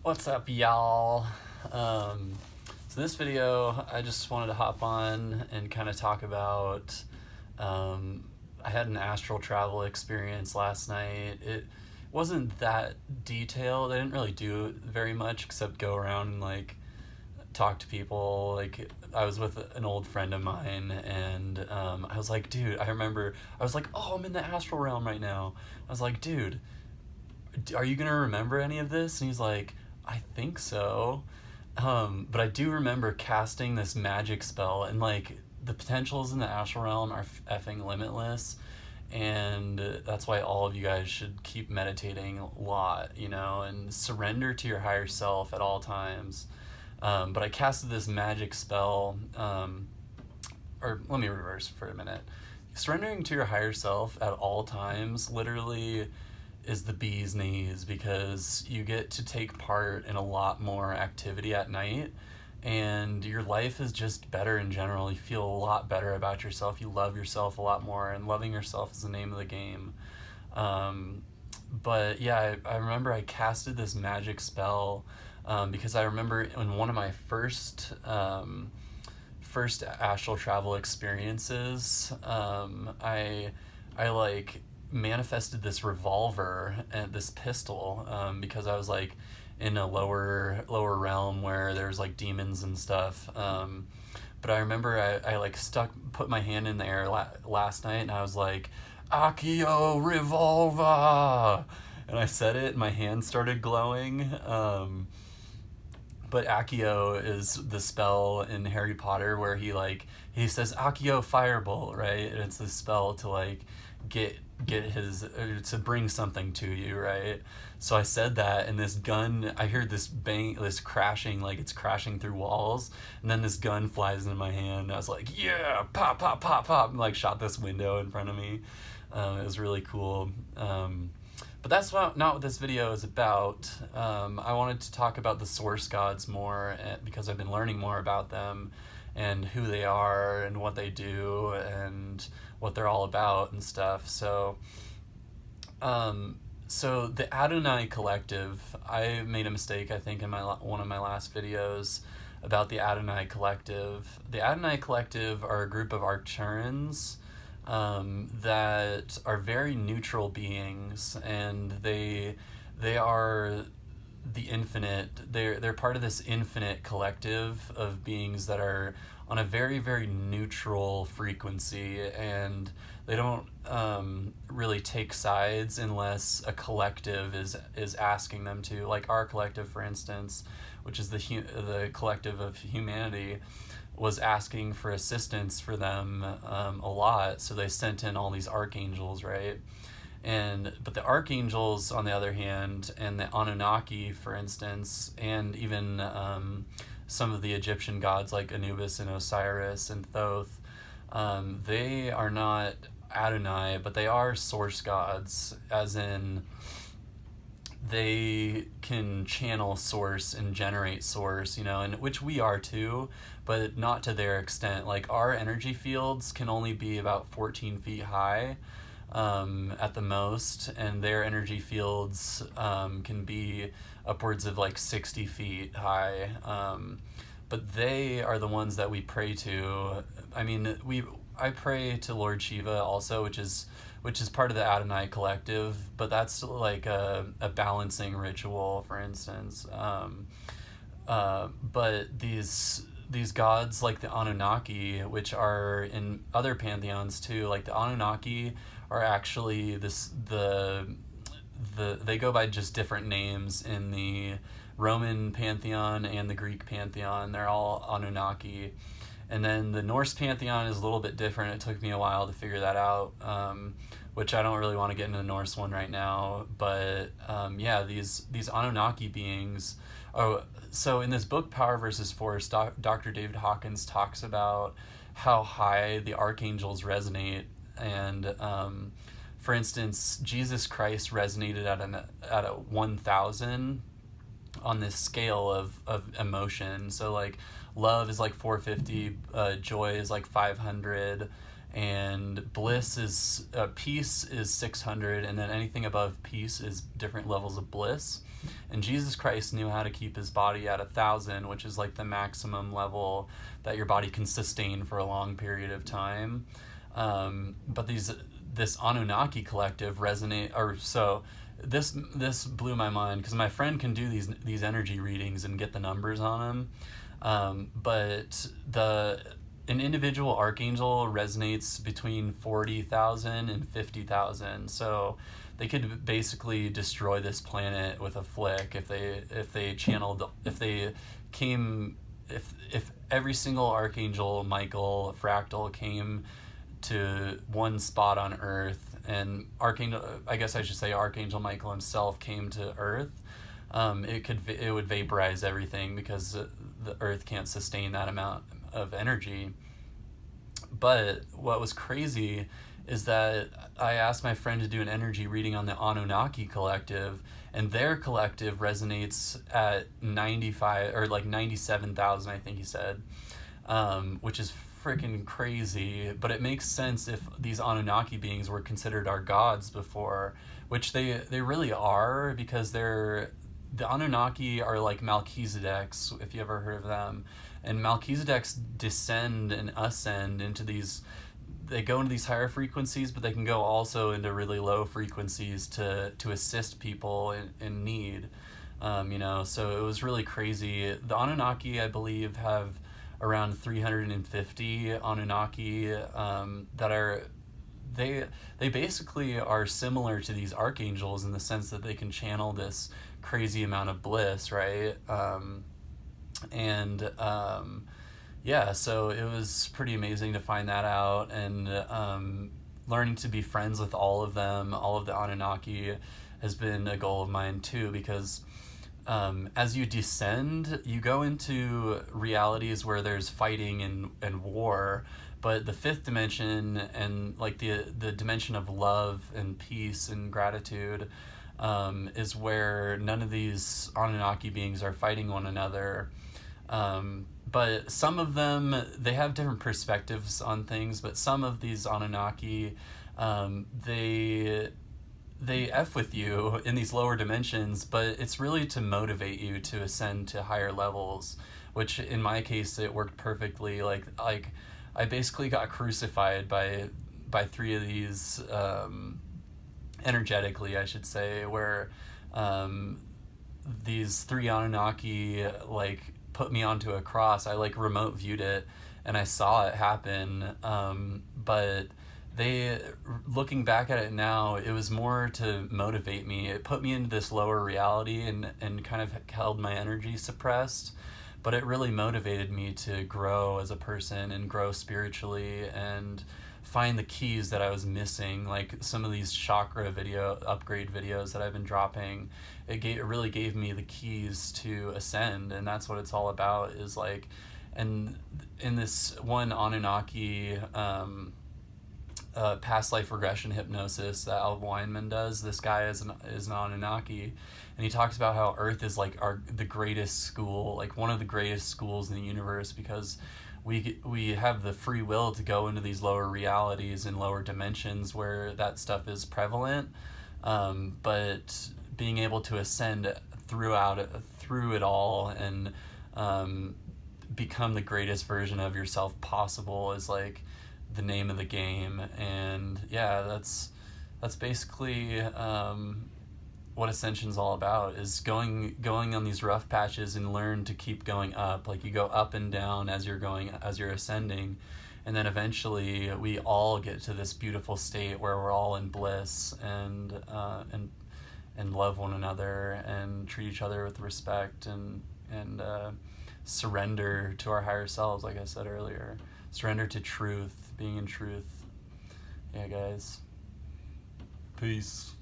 What's up, y'all? So this video, I just wanted to hop on and kind of talk about, I had an astral travel experience last night. It wasn't that detailed. I didn't really do very much except go around and like talk to people. Like I was with an old friend of mine, and I was like, dude, I remember I was like, oh, I'm in the astral realm right now. I was like, dude, are you gonna remember any of this? And he's like, I think so. But I do remember casting this magic spell, and like the potentials in the astral realm are effing limitless. And that's why all of you guys should keep meditating a lot, and surrender to your higher self at all times. But I casted this magic spell, or let me reverse for a minute. Surrendering to your higher self at all times literally is the bee's knees, because you get to take part in a lot more activity at night, and your life is just better in general. You feel a lot better about yourself. You love yourself a lot more, and loving yourself is the name of the game. But yeah, I remember I casted this magic spell, because I remember in one of my first astral travel experiences, I like manifested this revolver and this pistol, because I was like in a lower realm where there's like demons and stuff. But I remember I like put my hand in the air last night, and I was like, Accio Revolver, and I said it and my hand started glowing. But Accio is the spell in Harry Potter where he says Accio Firebolt, right? And it's the spell to like get his to bring something to you, right? So I said that, and this gun, I heard this bang, this crashing, like it's crashing through walls, and then this gun flies into my hand. I was like, yeah, pop, pop, pop, pop, and like shot this window in front of me. It was really cool. But that's not what this video is about. I wanted to talk about the source gods more, because I've been learning more about them and who they are and what they do and what they're all about and stuff. So the Adonai Collective, I made a mistake, I think, in one of my last videos about the Adonai Collective. The Adonai Collective are a group of archangels, that are very neutral beings, and they are the infinite. They're part of this infinite collective of beings that are on a very, very neutral frequency, and they don't really take sides unless a collective is asking them to. Like our collective, for instance, which is the collective of humanity, was asking for assistance for them a lot, so they sent in all these archangels, right? But the archangels, on the other hand, and the Annunaki, for instance, and even some of the Egyptian gods like Anubis and Osiris and Thoth, they are not Adonai, but they are source gods, as in they can channel source and generate source, and which we are too, but not to their extent. Like our energy fields can only be about 14 feet high, at the most, and their energy fields can be upwards of like 60 feet high. But they are the ones that we pray to. I mean, I pray to Lord Shiva also, which is part of the Adonai Collective, but that's like a balancing ritual, for instance. But these gods like the Anunnaki, which are in other pantheons too, like the Anunnaki are actually they go by just different names in the Roman pantheon and the Greek pantheon. They're all Anunnaki. And then the Norse pantheon is a little bit different. It took me a while to figure that out, which I don't really want to get into the Norse one right now. But yeah, these Anunnaki beings. Oh, so in this book, Power versus Force, Dr. David Hawkins talks about how high the archangels resonate. And for instance, Jesus Christ resonated at a 1,000 on this scale of emotion. So like love is like 450, joy is like 500, and bliss is peace is 600, and then anything above peace is different levels of bliss. And Jesus Christ knew how to keep his body at 1,000, which is like the maximum level that your body can sustain for a long period of time. But this Anunnaki collective this blew my mind, because my friend can do these energy readings and get the numbers on them, but an individual archangel resonates between 40,000 and 50,000. So they could basically destroy this planet with a flick if every single archangel Michael fractal came to one spot on Earth, and Archangel Michael himself came to Earth, it would vaporize everything, because the Earth can't sustain that amount of energy. But what was crazy is that I asked my friend to do an energy reading on the Anunnaki collective, and their collective resonates at 95 or like 97,000, I think he said, which is freaking crazy. But it makes sense if these Anunnaki beings were considered our gods before, which they really are, because the Anunnaki are like Melchizedeks, if you ever heard of them. And Melchizedeks descend and ascend into these, they go into these higher frequencies, but they can go also into really low frequencies to assist people in need. So it was really crazy. The Anunnaki, I believe, have around 350 Anunnaki that are, they basically are similar to these archangels in the sense that they can channel this crazy amount of bliss, right? So it was pretty amazing to find that out, and learning to be friends with all of them, all of the Anunnaki, has been a goal of mine too, because as you descend, you go into realities where there's fighting and war, but the fifth dimension, and like the dimension of love and peace and gratitude, is where none of these Anunnaki beings are fighting one another. But some of them, they have different perspectives on things, but some of these Anunnaki, they F with you in these lower dimensions, but it's really to motivate you to ascend to higher levels, which in my case, it worked perfectly. Like I basically got crucified by three of these, energetically, I should say, where these three Anunnaki put me onto a cross. I remote viewed it and I saw it happen. But looking back at it now, it was more to motivate me. It put me into this lower reality and kind of held my energy suppressed, but it really motivated me to grow as a person and grow spiritually and find the keys that I was missing, like some of these chakra upgrade videos that I've been dropping. It really gave me the keys to ascend, and that's what it's all about, is and in this one Anunnaki past life regression hypnosis that Al Weinman does, this guy is an Anunnaki, and he talks about how Earth is the greatest school, one of the greatest schools in the universe, because we have the free will to go into these lower realities and lower dimensions where that stuff is prevalent, but being able to ascend through it all and become the greatest version of yourself possible is the name of the game. And yeah, that's basically what Ascension's all about, is going on these rough patches and learn to keep going up. You go up and down as you're ascending, and then eventually we all get to this beautiful state where we're all in bliss and love one another and treat each other with respect and surrender to our higher selves, like I said earlier. Surrender to truth, being in truth. Yeah, guys. Peace.